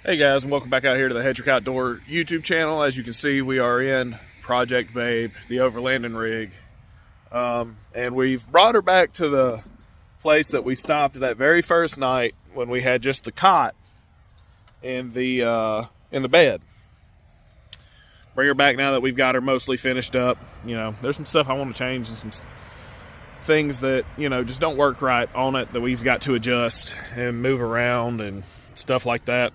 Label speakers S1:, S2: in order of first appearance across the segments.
S1: Hey guys, and welcome back out here to the Hedrick Outdoor YouTube channel. As you can see, we are in Project Babe, the overlanding rig. And we've brought her back to the place that we stopped that very first night when we had just the cot in the bed. Bring her back now that we've got her mostly finished up. You know, there's some stuff I want to change and some things that, you know, just don't work right on it that we've got to adjust and move around and stuff like that.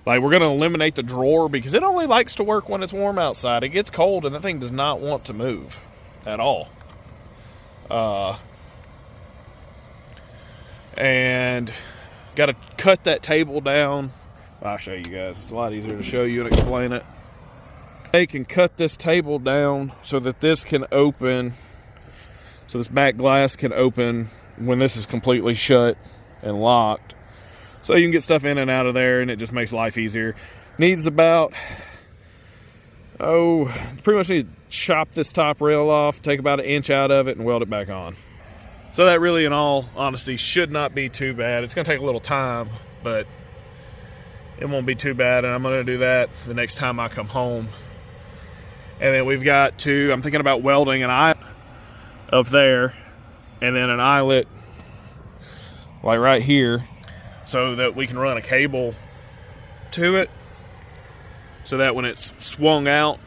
S1: Like, we're going to eliminate the drawer because it only likes to work when it's warm outside. It gets cold and that thing does not want to move at all. And got to cut that table down. I'll show you guys. It's a lot easier to show you and explain it. They can cut this table down so that this can open, so this back glass can open when this is completely shut and locked. So you can get stuff in and out of there, and it just makes life easier. Needs about, pretty much need to chop this top rail off, take about an inch out of it, and weld it back on. So that really, in all honesty, should not be too bad. It's going to take a little time, but it won't be too bad, and I'm going to do that the next time I come home. And then we've got to, I'm thinking about welding an eyelet up there, and then an eyelet like right here, so that we can run a cable to it, so that when it's swung out,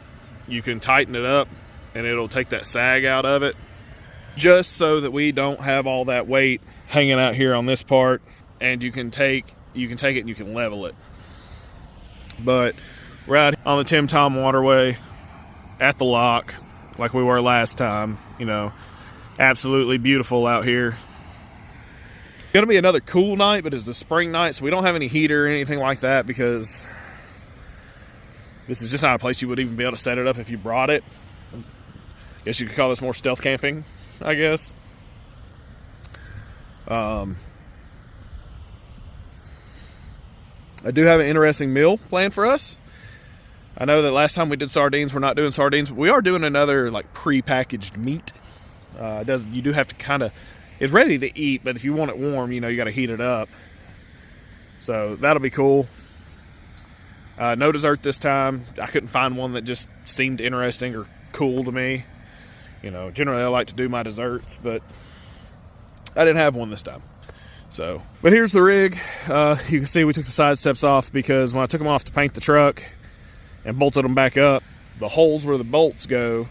S1: you can tighten it up and it'll take that sag out of it, just so that we don't have all that weight hanging out here on this part, and you can take it and you can level it. But we're out on the Tim Tom waterway at the lock like we were last time. You know, absolutely beautiful out here. Gonna be another cool night, but it's the spring night, so we don't have any heater or anything like that, because this is just not a place you would even be able to set it up if you brought it. I guess you could call this more stealth camping, I guess. I do have an interesting meal planned for us. I know that last time we did sardines, we're not doing sardines. We are doing another like pre-packaged meat. You do have to kind of, it's ready to eat, but if you want it warm, you know, you got to heat it up. So that'll be cool. No dessert this time. I couldn't find one that just seemed interesting or cool to me. You know, generally I like to do my desserts, but I didn't have one this time. So, but here's the rig. You can see we took the side steps off because when I took them off to paint the truck and bolted them back up, the holes where the bolts go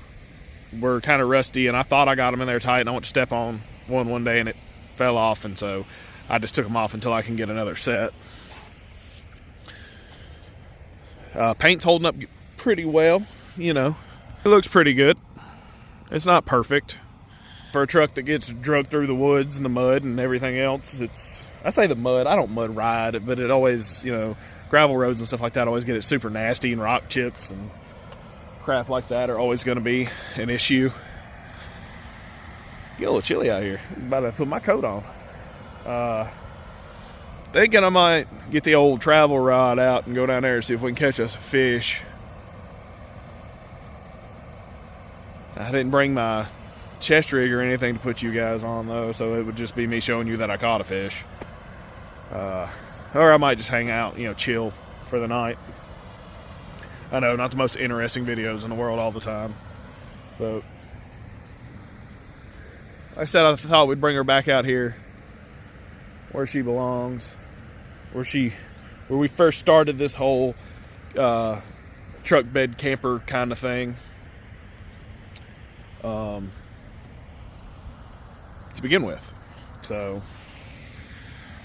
S1: were kind of rusty, and I thought I got them in there tight, and I went to step on one day and it fell off, and so I just took them off until I can get another set. Paint's holding up pretty well, you know. It looks pretty good. It's not perfect. For a truck that gets drugged through the woods and the mud and everything else, I say the mud, I don't mud ride it, but it always, you know, gravel roads and stuff like that always get it super nasty, and rock chips and crap like that are always going to be an issue. Get a little chilly out here. I'm about to put my coat on. Thinking I might get the old travel rod out and go down there and see if we can catch us a fish. I didn't bring my chest rig or anything to put you guys on though, so it would just be me showing you that I caught a fish. Or I might just hang out, you know, chill for the night. I know, not the most interesting videos in the world all the time, but like I said, I thought we'd bring her back out here where she belongs, where we first started this whole truck bed camper kind of thing. To begin with. So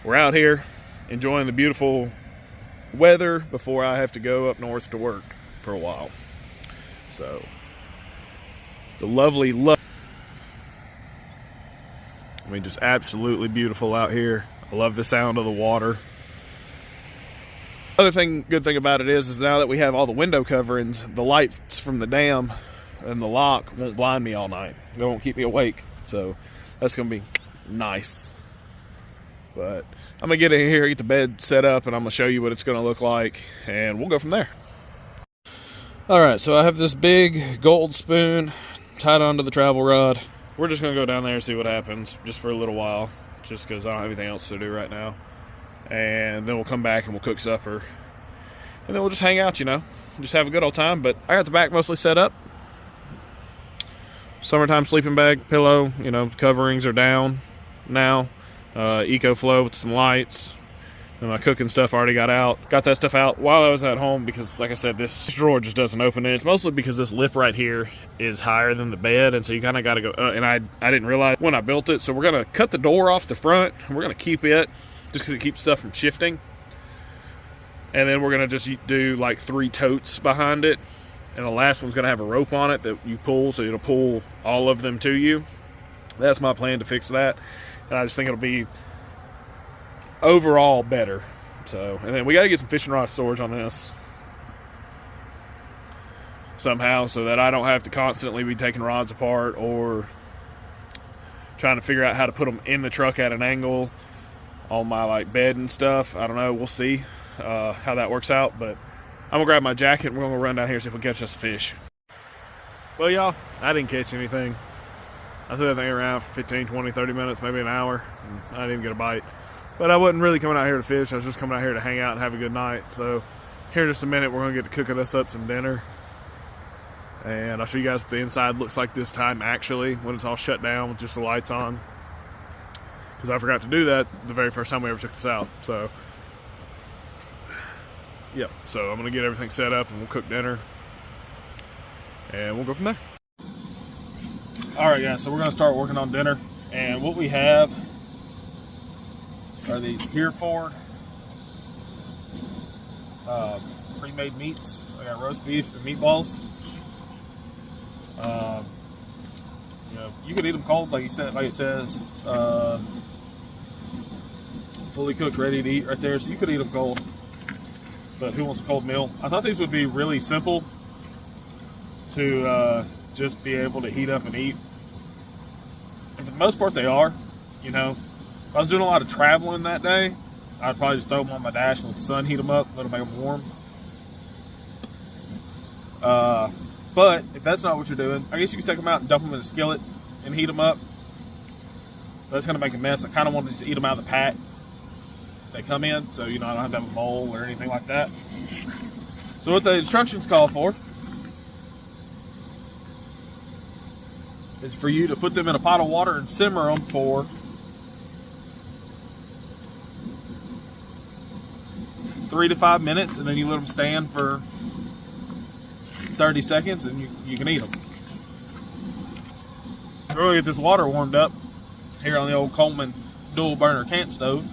S1: we're out here enjoying the beautiful weather before I have to go up north to work for a while. So it's a lovely, I mean, just absolutely beautiful out here. I love the sound of the water. Other good thing about it is now that we have all the window coverings, the lights from the dam and the lock won't blind me all night. They won't keep me awake. So that's going to be nice. But I'm going to get in here, get the bed set up, and I'm going to show you what it's going to look like, and we'll go from there. All right, so I have this big gold spoon tied onto the travel rod. We're just going to go down there and see what happens just for a little while, just because I don't have anything else to do right now. And then we'll come back and we'll cook supper and then we'll just hang out, you know, just have a good old time. But I got the back mostly set up. Summertime sleeping bag, pillow, you know, coverings are down now. EcoFlow with some lights. And my cooking stuff already got out. Got that stuff out while I was at home because, like I said, this drawer just doesn't open. And it's mostly because this lip right here is higher than the bed. And so you kind of got to go, and I didn't realize when I built it. So we're going to cut the door off the front. And we're going to keep it just because it keeps stuff from shifting. And then we're going to just do like 3 totes behind it. And the last one's going to have a rope on it that you pull. So it'll pull all of them to you. That's my plan to fix that. And I just think it'll be overall better. So, and then we got to get some fishing rod storage on this somehow so that I don't have to constantly be taking rods apart or trying to figure out how to put them in the truck at an angle on my like bed and stuff. I don't know. We'll see how that works out, but I'm gonna grab my jacket and we're gonna run down here and see if we can catch us a fish. Well, y'all, I didn't catch anything. I threw that thing around for 15, 20, 30 minutes, maybe an hour, and I didn't even get a bite. But I wasn't really coming out here to fish. I was just coming out here to hang out and have a good night. So here in just a minute, we're going to get to cooking us up some dinner. And I'll show you guys what the inside looks like this time, actually, when it's all shut down with just the lights on. Because I forgot to do that the very first time we ever took this out. So, yeah. So I'm going to get everything set up and we'll cook dinner. And we'll go from there. All right, guys. So we're going to start working on dinner. And what we have are these Hereford pre-made meats. I got roast beef and meatballs. You know, you could eat them cold, like it says, fully cooked, ready to eat right there. So you could eat them cold. But who wants a cold meal? I thought these would be really simple to just be able to heat up and eat. And for the most part, they are. You know, if I was doing a lot of traveling that day, I'd probably just throw them on my dash and let the sun heat them up, let them make them warm. But if that's not what you're doing, I guess you can take them out and dump them in a skillet and heat them up. That's going to make a mess. I kind of want to just eat them out of the pack they come in, so you know I don't have to have a bowl or anything like that. So what the instructions call for is for you to put them in a pot of water and simmer them for 3 to 5 minutes, and then you let them stand for 30 seconds and you can eat them. So we're going to get this water warmed up here on the old Coleman dual burner camp stove,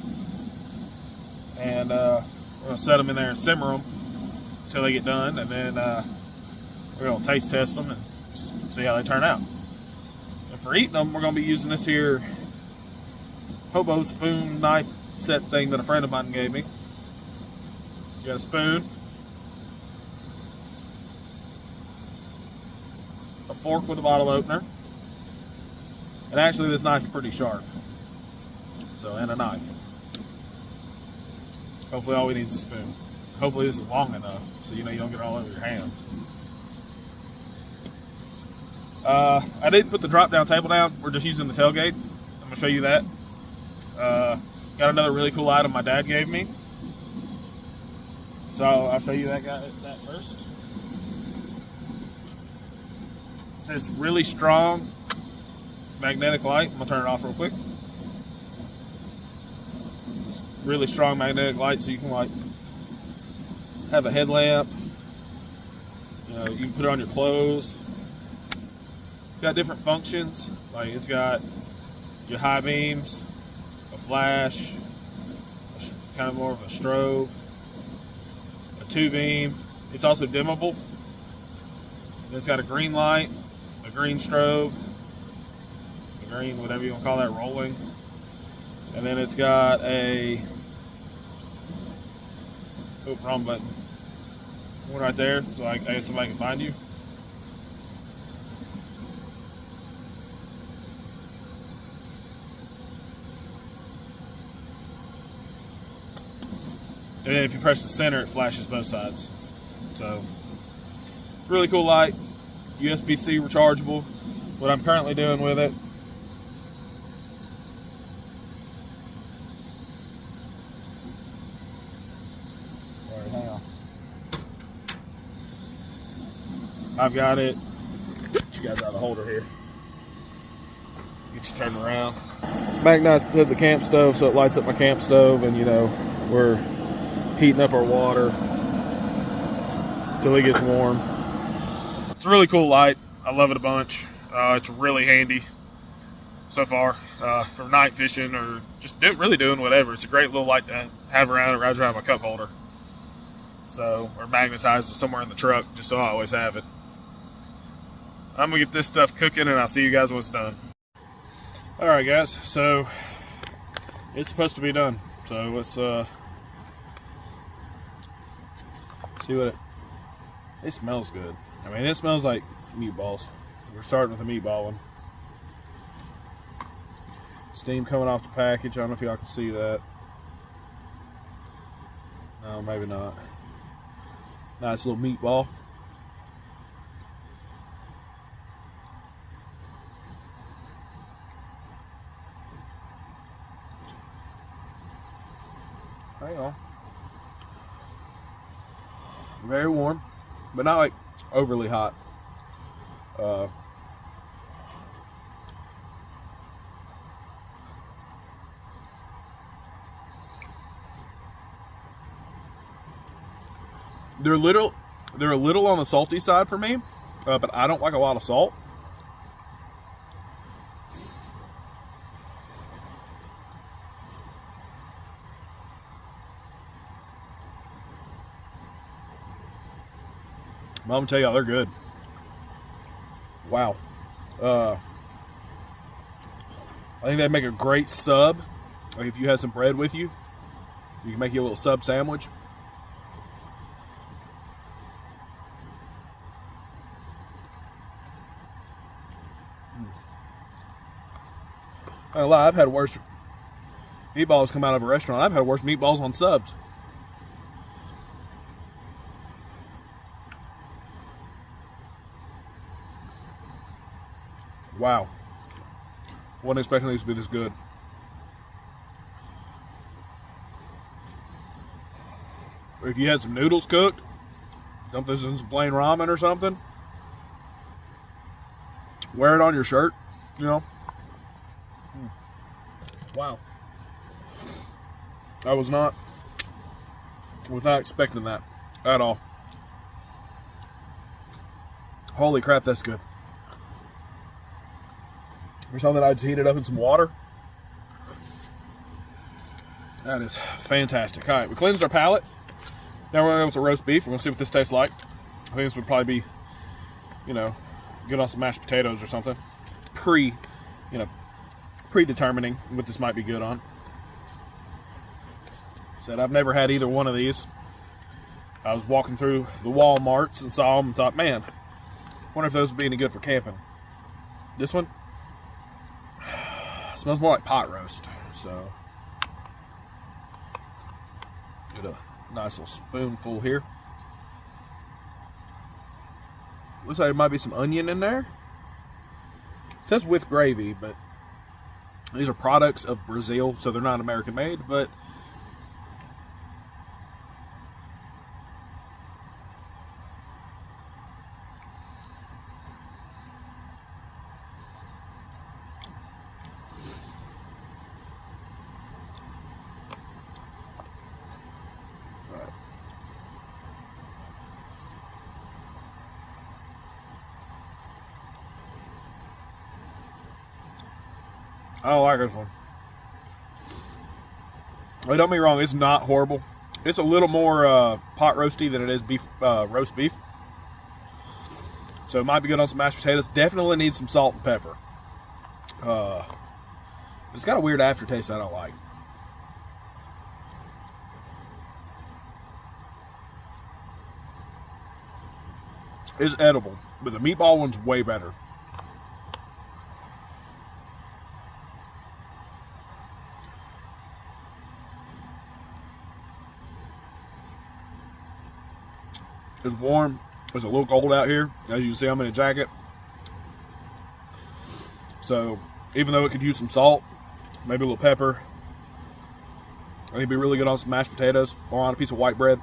S1: and we're going to set them in there and simmer them until they get done, and then we're going to taste test them and see how they turn out. And for eating them, we're going to be using this here hobo spoon knife set thing that a friend of mine gave me. You got a spoon, a fork with a bottle opener, and actually this knife's pretty sharp, so, and a knife. Hopefully all we need is a spoon. Hopefully this is long enough so you know you don't get it all over your hands. I didn't put the drop down table down, we're just using the tailgate. I'm going to show you that. Got another really cool item my dad gave me. So I'll show you that first. It says really strong magnetic light. I'm gonna turn it off real quick. It's really strong magnetic light, so you can like have a headlamp. You know, you can put it on your clothes. It's got different functions. Like it's got your high beams, a flash, kind of more of a strobe. 2-beam. It's also dimmable. It's got a green light, a green strobe, a green, whatever you want to call that, rolling. And then it's got a, oh, wrong button. One right there, so I guess somebody can find you. And then if you press the center, it flashes both sides. So, really cool light, USB-C rechargeable. What I'm currently doing with it, sorry, hang on. I've got it. Get you guys out of the holder here. Get you turned around. Magnetized to the camp stove, so it lights up my camp stove, and you know we're heating up our water till it gets warm. It's a really cool light. I love it a bunch. It's really handy so far for night fishing or just really doing whatever. It's a great little light to have around. It rides around my cup holder. So, or magnetized to somewhere in the truck, just so I always have it. I'm gonna get this stuff cooking, and I'll see you guys when it's done. All right, guys. So it's supposed to be done. So let's see what it smells good. I mean, it smells like meatballs. We're starting with a meatball one. Steam coming off the package. I don't know if y'all can see that. No, maybe not. Nice little meatball. Hang on. Very warm, but not like overly hot. They're a little on the salty side for me, but I don't like a lot of salt. But I'm gonna tell y'all, they're good. Wow. I think they make a great sub. Like if you have some bread with you, you can make you a little sub sandwich. I don't lie, I've had worse meatballs come out of a restaurant. I've had worse meatballs on subs. Wow. Wasn't expecting these to be this good. If you had some noodles cooked, dump this in some plain ramen or something, wear it on your shirt, you know. Wow. I was not expecting that at all. Holy crap, that's good. For something I'd heat it up in some water. That is fantastic. All right, we cleansed our palate. Now we're going to go with the roast beef. We're going to see what this tastes like. I think this would probably be, you know, good on some mashed potatoes or something. Predetermining what this might be good on. Said I've never had either one of these. I was walking through the Walmarts and saw them and thought, man, wonder if those would be any good for camping. This one smells more like pot roast, so get a nice little spoonful here. Looks like there might be some onion in there. It says with gravy, but these are products of Brazil, so they're not American made, but I don't like this one. Don't get me wrong, it's not horrible. It's a little more pot roasty than it is beef, roast beef. So it might be good on some mashed potatoes. Definitely needs some salt and pepper. It's got a weird aftertaste I don't like. It's edible, but the meatball one's way better. It's warm. It's a little cold out here. As you can see, I'm in a jacket. So, even though it could use some salt, maybe a little pepper, I think it'd be really good on some mashed potatoes or on a piece of white bread.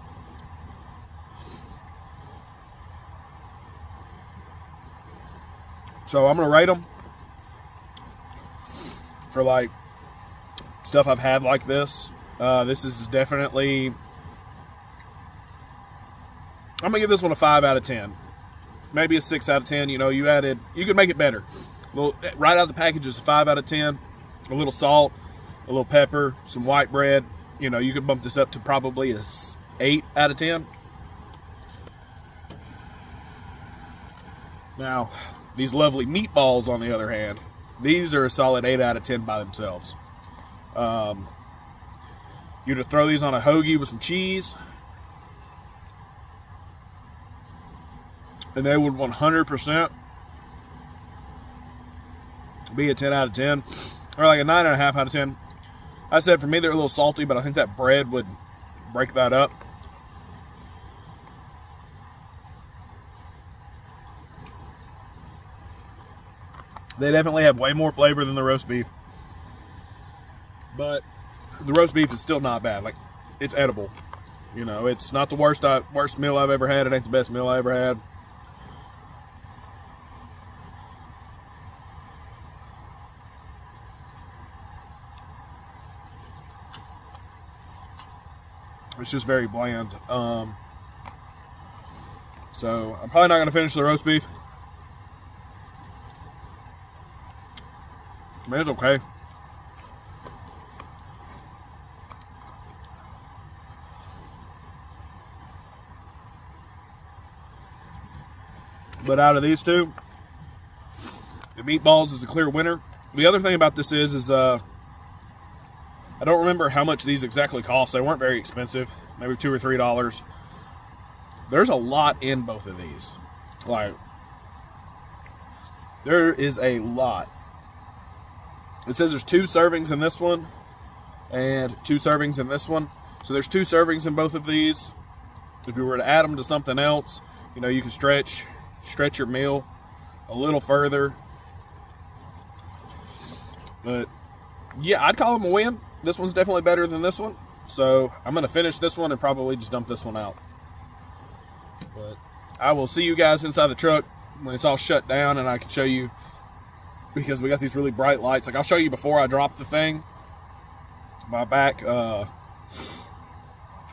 S1: So I'm going to rate them for like stuff I've had like this. This is definitely, I'm going to give this one a 5 out of 10. Maybe a 6 out of 10. You know, you could make it better. Right out of the package is a 5 out of 10. A little salt, a little pepper, some white bread. You know, you could bump this up to probably a 8 out of 10. Now, these lovely meatballs, on the other hand, these are a solid 8 out of 10 by themselves. You to throw these on a hoagie with some cheese, and they would 100% be a 10 out of 10, or like a 9.5 out of 10. I said for me they're a little salty, but I think that bread would break that up. They definitely have way more flavor than the roast beef, but the roast beef is still not bad. Like, it's edible. You know, it's not the worst meal I've ever had. It ain't the best meal I ever had. It's just very bland. So I'm probably not going to finish the roast beef. I mean, it's okay. But out of these two, the meatballs is a clear winner. The other thing about this is I don't remember how much these exactly cost. They weren't very expensive, maybe $2 or $3. There's a lot in both of these. Like, there is a lot. It says there's 2 servings in this one and 2 servings in this one. So there's 2 servings in both of these. If you were to add them to something else, you know, you can stretch your meal a little further. But yeah, I'd call them a win. This one's definitely better than this one. So I'm going to finish this one and probably just dump this one out. But I will see you guys inside the truck when it's all shut down and I can show you, because we got these really bright lights. Like, I'll show you before I drop the thing, my back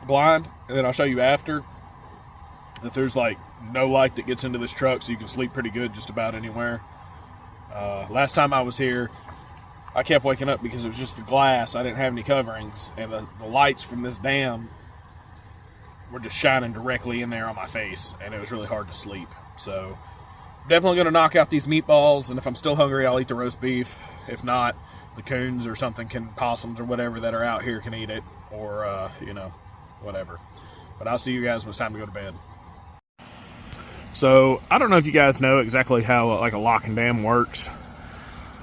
S1: blind, and then I'll show you after that there's like no light that gets into this truck, so you can sleep pretty good just about anywhere. Last time I was here, I kept waking up because it was just the glass. I didn't have any coverings, and the lights from this dam were just shining directly in there on my face, and it was really hard to sleep. So definitely going to knock out these meatballs, and if I'm still hungry, I'll eat the roast beef. If not, the coons or something, possums or whatever that are out here can eat it, or, you know, whatever. But I'll see you guys when it's time to go to bed. So, I don't know if you guys know exactly how, like, a lock and dam works.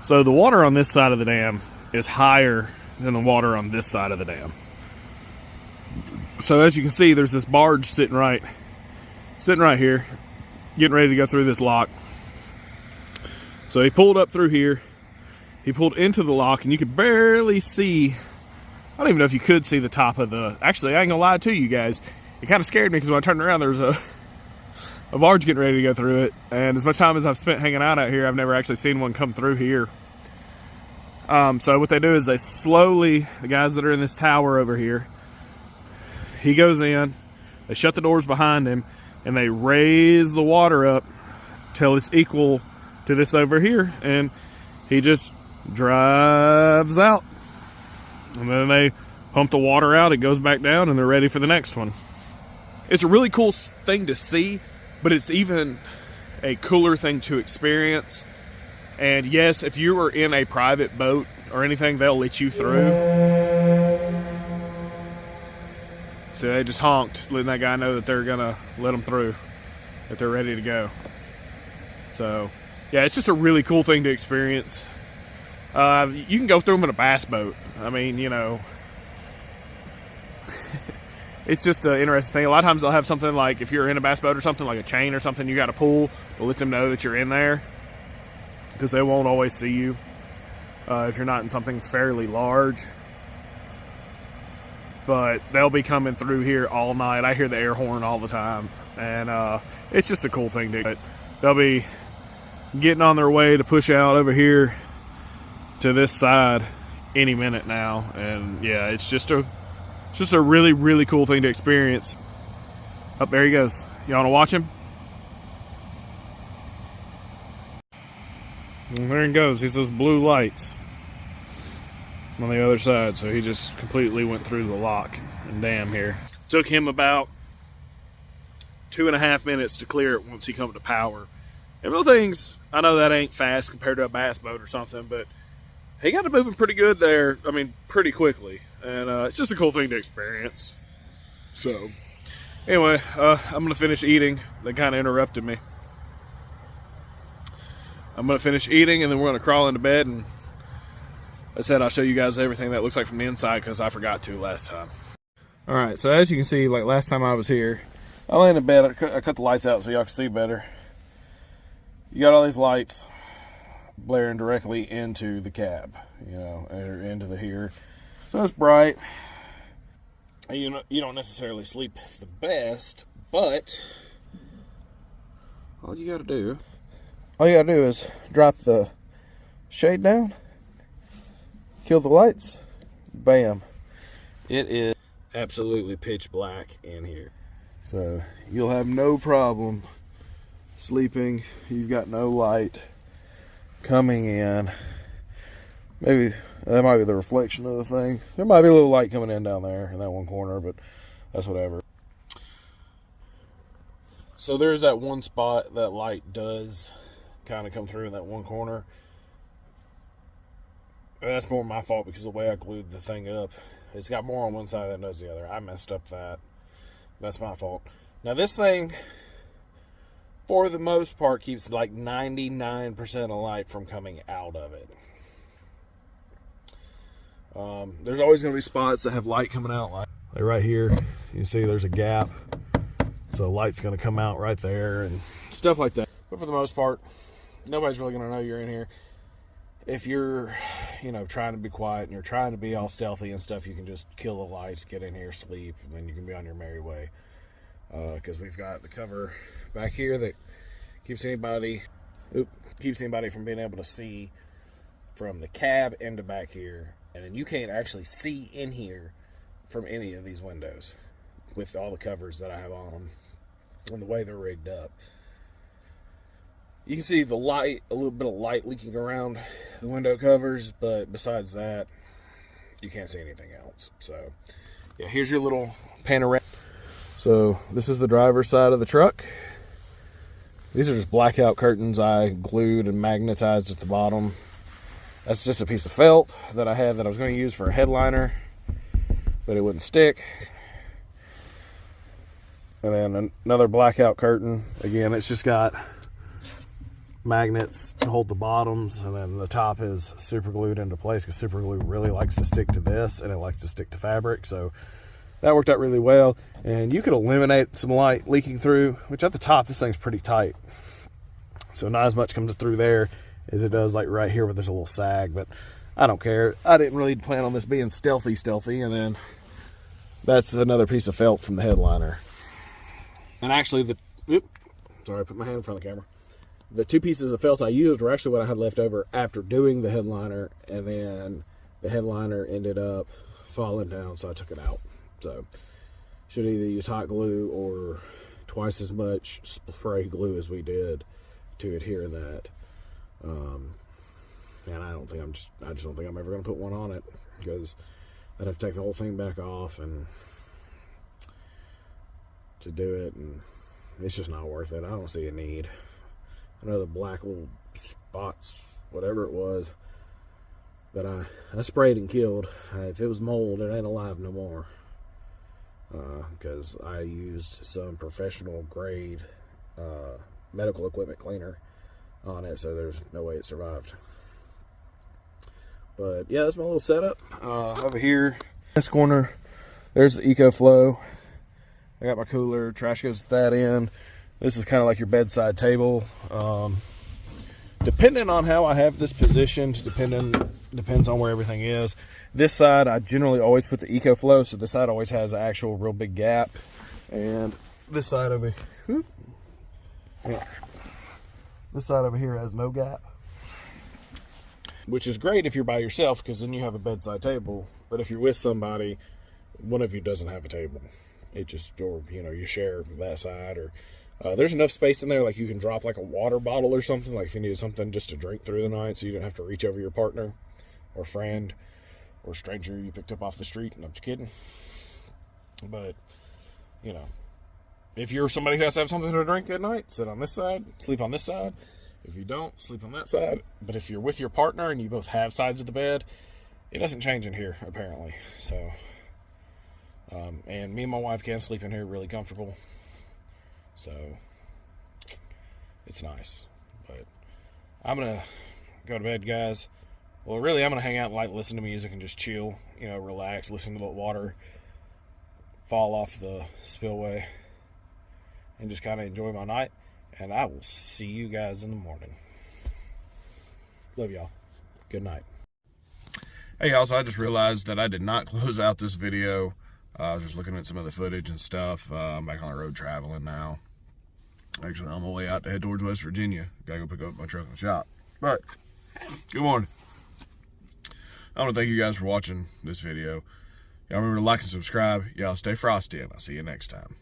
S1: So, the water on this side of the dam is higher than the water on this side of the dam. So, as you can see, there's this barge sitting right here, getting ready to go through this lock. So he pulled up through here, he pulled into the lock, and you could barely see, I don't even know if you could see the top of the, actually, I ain't gonna lie to you guys, it kind of scared me because when I turned around, there was a barge getting ready to go through it, and as much time as I've spent hanging out here, I've never actually seen one come through here. So what they do is they slowly, the guys that are in this tower over here, he goes in, they shut the doors behind him, and they raise the water up till it's equal to this over here, and he just drives out, and then they pump the water out, it goes back down, and they're ready for the next one. It's a really cool thing to see, but it's even a cooler thing to experience. And yes, if you were in a private boat or anything, they'll let you through. So they just honked, letting that guy know that they're gonna let them through, that they're ready to go. So yeah, it's just a really cool thing to experience. You can go through them in a bass boat. I mean, you know, it's just an interesting thing. A lot of times they'll have something like, if you're in a bass boat or something, like a chain or something you got to pull to let them know that you're in there, because they won't always see you if you're not in something fairly large. But they'll be coming through here all night. I hear the air horn all the time, and it's just a cool thing to. They'll be getting on their way to push out over here to this side any minute now. And yeah, it's just a really, really cool thing to experience. Up there he goes. You want to watch him? And there he goes. He's those blue lights on the other side. So he just completely went through the lock and dam here. Took him about 2.5 minutes to clear it once he come to power. And little things, I know that ain't fast compared to a bass boat or something, but he got it moving pretty good there. I mean, pretty quickly. And it's just a cool thing to experience. So anyway, I'm going to finish eating. They kind of interrupted me. I'm going to finish eating, and then we're going to crawl into bed. And I said I'll show you guys everything that looks like from the inside, because I forgot to last time. All right, so as you can see, like last time I was here, I lay in bed. I cut the lights out so y'all can see better. You got all these lights blaring directly into the cab, you know, or into the here. So it's bright. You don't necessarily sleep the best, but all you gotta do is drop the shade down, kill the lights, bam. It is absolutely pitch black in here. So you'll have no problem sleeping. You've got no light coming in. Maybe that might be the reflection of the thing. There might be a little light coming in down there in that one corner, but that's whatever. So there's that one spot that light does kind of come through in that one corner. That's more my fault because of the way I glued the thing up. It's got more on one side than it does the other. I messed up that. That's my fault. Now this thing, for the most part, keeps like 99% of light from coming out of it. There's always going to be spots that have light coming out. Like right here, you can see there's a gap. So light's going to come out right there and stuff like that. But for the most part, nobody's really going to know you're in here. If you're, trying to be quiet and you're trying to be all stealthy and stuff, you can just kill the lights, get in here, sleep, and then you can be on your merry way. Because we've got the cover back here that keeps anybody from being able to see from the cab into back here. And then you can't actually see in here from any of these windows with all the covers that I have on them and the way they're rigged up. You can see the light, a little bit of light leaking around the window covers, but besides that, you can't see anything else. So, yeah, here's your little panorama. So, this is the driver's side of the truck. These are just blackout curtains I glued and magnetized at the bottom. That's just a piece of felt that I had that I was going to use for a headliner, but it wouldn't stick. And then another blackout curtain. Again, it's just got magnets to hold the bottoms, and then the top is super glued into place because super glue really likes to stick to this and it likes to stick to fabric. So that worked out really well. And you could eliminate some light leaking through, which at the top this thing's pretty tight, so not as much comes through there as it does like right here where there's a little sag. But I don't care. I didn't really plan on this being stealthy. And then that's another piece of felt from the headliner. And actually sorry, I put my hand in front of the camera. The two pieces of felt I used were actually what I had left over after doing the headliner, and then the headliner ended up falling down, so I took it out. So should either use hot glue or twice as much spray glue as we did to adhere that. And I just don't think I'm ever going to put one on it, because I'd have to take the whole thing back off and to do it, and it's just not worth it. I don't see a need. I know the black little spots, whatever it was, that I sprayed and killed. If it was mold, it ain't alive no more. Because I used some professional grade medical equipment cleaner on it, so there's no way it survived. But yeah, that's my little setup. Over here, this corner, there's the EcoFlow. I got my cooler, trash goes with that in. This is kind of like your bedside table. Depending on how I have this positioned, depends on where everything is. This side, I generally always put the EcoFlow, so this side always has an actual real big gap. And this side over here, This side over here has no gap, which is great if you're by yourself, because then you have a bedside table. But if you're with somebody, one of you doesn't have a table. It just, or you share that side, or there's enough space in there, like you can drop like a water bottle or something, like if you needed something just to drink through the night, so you don't have to reach over your partner or friend or stranger you picked up off the street. And I'm just kidding. But if you're somebody who has to have something to drink at night, sit on this side, sleep on this side. If you don't, sleep on that side. But if you're with your partner and you both have sides of the bed, it doesn't change in here, apparently. So, and me and my wife can sleep in here really comfortable. So, it's nice. But I'm going to go to bed, guys. Well, really, I'm going to hang out and listen to music and just chill, relax, listen to the water fall off the spillway, and just kind of enjoy my night. And I will see you guys in the morning. Love y'all. Good night. Hey, y'all, so I just realized that I did not close out this video. I was just looking at some of the footage and stuff. I'm back on the road traveling now. Actually, on my way out to head towards West Virginia. Gotta go pick up my truck in the shop. But, good morning. I want to thank you guys for watching this video. Y'all remember to like and subscribe. Y'all stay frosty, and I'll see you next time.